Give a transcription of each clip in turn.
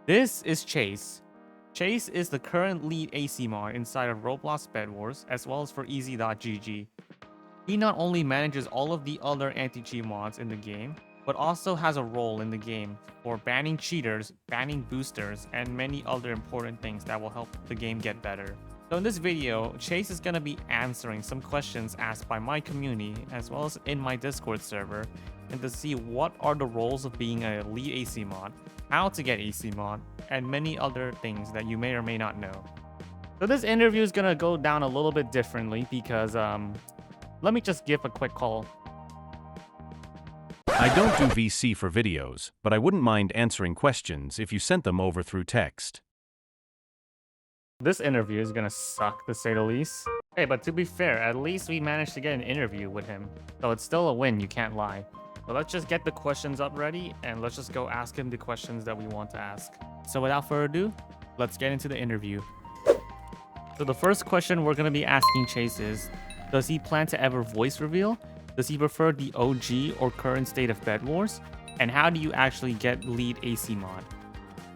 This is Chase. Chase is the current lead AC mod inside of Roblox Bedwars, as well as for easy.gg. He not only manages all of the other anti-cheat mods in the game, but also has a role in the game for banning cheaters, banning boosters, and many other important things that will help the game get better. So in this video, Chase is going to be answering some questions asked by my community, as well as in my Discord server, and to see what are the roles of being a lead AC mod, how to get AC mod, and many other things that you may or may not know. So this interview is going to go down a little bit differently because, let me just give a quick call. I don't do VC for videos, but I wouldn't mind answering questions if you sent them over through text. This interview is gonna suck, to say the least. Hey, but to be fair, at least we managed to get an interview with him. So it's still a win, you can't lie. But let's just get the questions up ready, and let's just go ask him the questions that we want to ask. So without further ado, let's get into the interview. So the first question we're gonna be asking Chase is, does he plan to ever voice reveal? Does he prefer the OG or current state of Bedwars? And how do you actually get lead AC mod?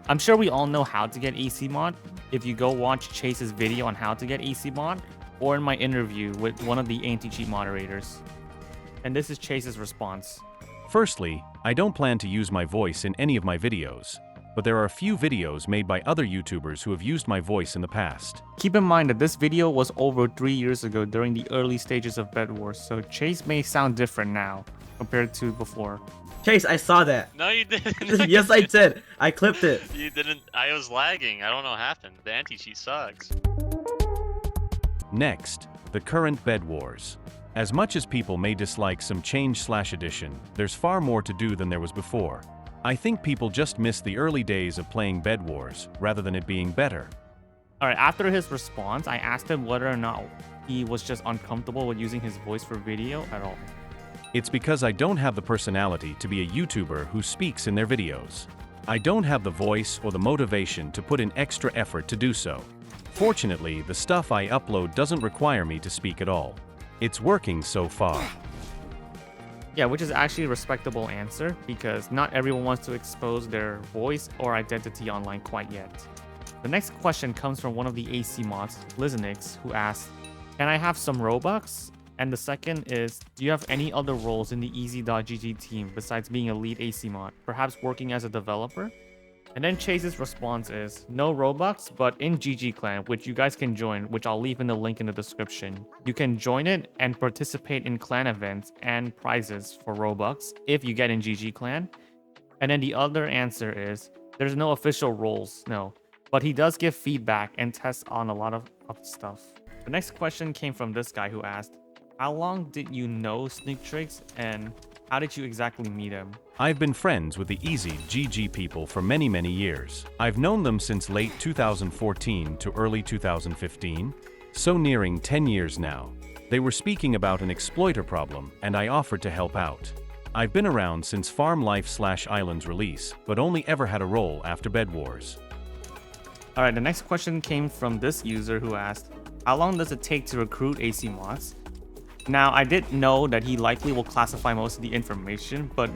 I'm sure we all know how to get AC mod if you go watch Chase's video on how to get AC mod, or in my interview with one of the anti-cheat moderators. And this is Chase's response. Firstly, I don't plan to use my voice in any of my videos, but there are a few videos made by other YouTubers who have used my voice in the past. Keep in mind that this video was over 3 years ago during the early stages of Bedwars, so Chase may sound different now compared to before. Chase, I saw that. No, you didn't. Yes, I did. I clipped it. You didn't. I was lagging. I don't know what happened. The anti-cheat sucks. Next, the current Bedwars. As much as people may dislike some change/addition, there's far more to do than there was before. I think people just miss the early days of playing Bedwars, rather than it being better. Alright, after his response, I asked him whether or not he was just uncomfortable with using his voice for video at all. It's because I don't have the personality to be a YouTuber who speaks in their videos. I don't have the voice or the motivation to put in extra effort to do so. Fortunately, the stuff I upload doesn't require me to speak at all. It's working so far. Yeah, which is actually a respectable answer, because not everyone wants to expose their voice or identity online quite yet. The next question comes from one of the AC mods, Nyx, who asked, can I have some Robux? And the second is, do you have any other roles in the easy.gg team besides being a lead AC mod, perhaps working as a developer? And then Chase's response is, no Robux, but in GG Clan, which you guys can join, which I'll leave in the link in the description. You can join it and participate in clan events and prizes for Robux if you get in GG Clan. And then the other answer is, there's no official roles, no. But he does give feedback and tests on a lot of stuff. The next question came from this guy who asked, how long did you know Sneak Tricks and how did you exactly meet him? I've been friends with the Easy GG people for many years. I've known them since late 2014 to early 2015, so nearing 10 years now. They were speaking about an exploiter problem and I offered to help out. I've been around since Farm Life/Islands release, but only ever had a role after Bedwars. Alright, the next question came from this user who asked, how long does it take to recruit AC mods? Now, I did know that he likely will classify most of the information, but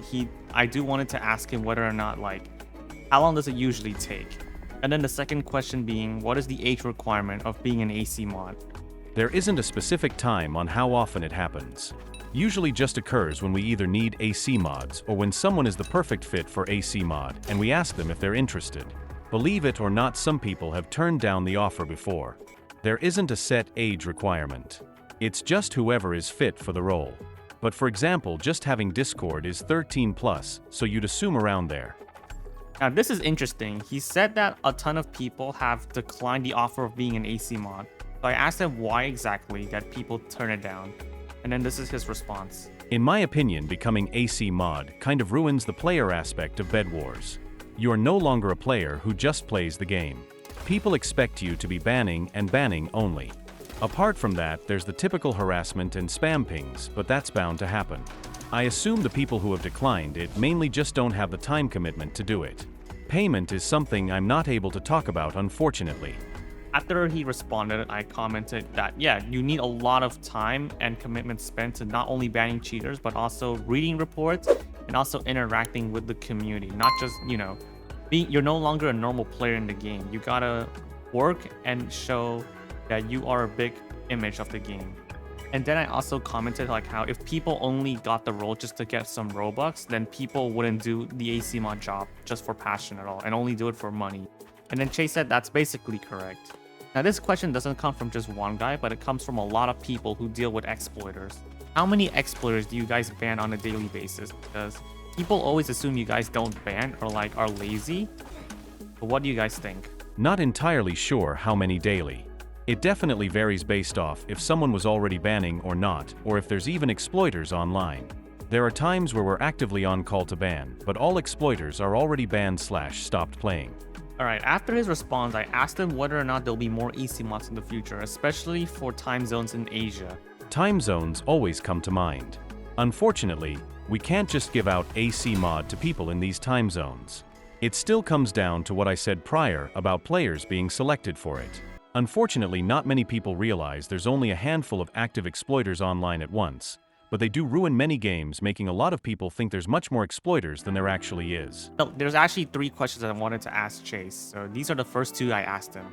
I do wanted to ask him whether or not, how long does it usually take? And then the second question being, what is the age requirement of being an AC mod? There isn't a specific time on how often it happens. Usually just occurs when we either need AC mods or when someone is the perfect fit for AC mod and we ask them if they're interested. Believe it or not, some people have turned down the offer before. There isn't a set age requirement. It's just whoever is fit for the role. But for example, just having Discord is 13+, so you'd assume around there. Now this is interesting. He said that a ton of people have declined the offer of being an AC mod. So I asked him why exactly that people turn it down. And then this is his response. In my opinion, becoming AC mod kind of ruins the player aspect of Bedwars. You are no longer a player who just plays the game. People expect you to be banning and banning only. Apart from that, there's the typical harassment and spam pings, but that's bound to happen. I assume the people who have declined it mainly just don't have the time commitment to do it. Payment is something I'm not able to talk about, unfortunately. After he responded, I commented that, yeah, you need a lot of time and commitment spent to not only banning cheaters, but also reading reports and also interacting with the community, not just, You're no longer a normal player in the game. You gotta work and show that you are a big image of the game. And then I also commented like how if people only got the role just to get some Robux, then people wouldn't do the AC mod job just for passion at all and only do it for money. And then Chase said that's basically correct. Now this question doesn't come from just one guy, but it comes from a lot of people who deal with exploiters. How many exploiters do you guys ban on a daily basis? Because people always assume you guys don't ban or like are lazy. But what do you guys think? Not entirely sure how many daily. It definitely varies based off if someone was already banning or not, or if there's even exploiters online. There are times where we're actively on call to ban, but all exploiters are already banned/stopped playing. Alright, after his response, I asked him whether or not there'll be more AC mods in the future, especially for time zones in Asia. Time zones always come to mind. Unfortunately, we can't just give out AC mod to people in these time zones. It still comes down to what I said prior about players being selected for it. Unfortunately, not many people realize there's only a handful of active exploiters online at once, but they do ruin many games, making a lot of people think there's much more exploiters than there actually is. No, there's actually 3 questions I wanted to ask Chase, so these are the first 2 I asked him.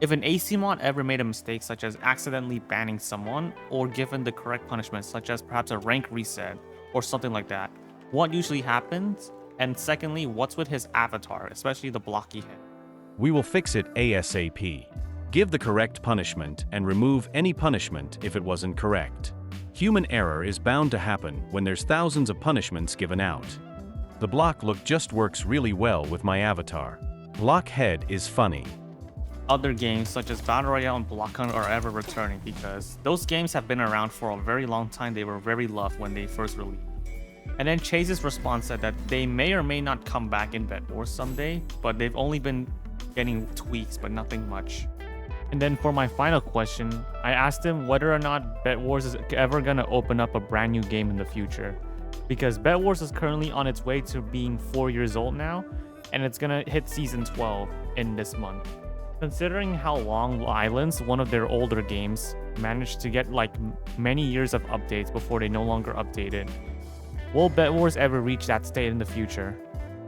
If an AC mod ever made a mistake such as accidentally banning someone, or given the correct punishment such as perhaps a rank reset, or something like that, what usually happens? And secondly, what's with his avatar, especially the blocky head? We will fix it ASAP. Give the correct punishment and remove any punishment if it wasn't correct. Human error is bound to happen when there's thousands of punishments given out. The block look just works really well with my avatar. Block head is funny. Other games such as Battle Royale and Block Hunt are ever returning because those games have been around for a very long time. They were very loved when they first released. And then Chase's response said that they may or may not come back in Bedwars someday, but they've only been getting tweaks, but nothing much. And then for my final question, I asked him whether or not Bedwars is ever going to open up a brand new game in the future. Because Bedwars is currently on its way to being 4 years old now, and it's going to hit season 12 in this month. Considering how long Islands, one of their older games, managed to get like many years of updates before they no longer updated, will Bedwars ever reach that state in the future?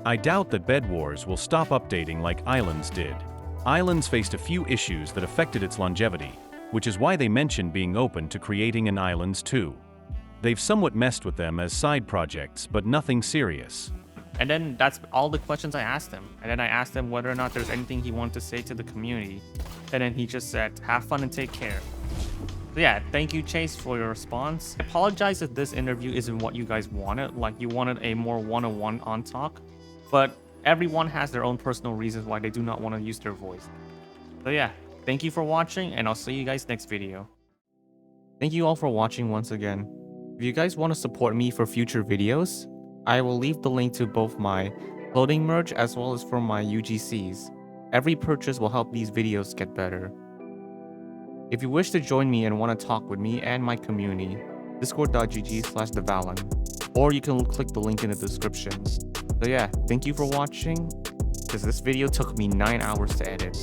I doubt that Bedwars will stop updating like Islands did. Islands faced a few issues that affected its longevity, which is why they mentioned being open to creating an Islands 2. They've somewhat messed with them as side projects, but nothing serious. And then that's all the questions I asked him. And then I asked him whether or not there's anything he wanted to say to the community. And then he just said, have fun and take care. So yeah, thank you, Chase, for your response. I apologize if this interview isn't what you guys wanted. Like, you wanted a more one-on-one on talk. But everyone has their own personal reasons why they do not want to use their voice. So yeah, thank you for watching, and I'll see you guys next video. Thank you all for watching once again. If you guys want to support me for future videos, I will leave the link to both my clothing merch as well as for my UGCs. Every purchase will help these videos get better. If you wish to join me and want to talk with me and my community, discord.gg/Dvalin, or you can click the link in the description. So yeah, thank you for watching, because this video took me 9 hours to edit.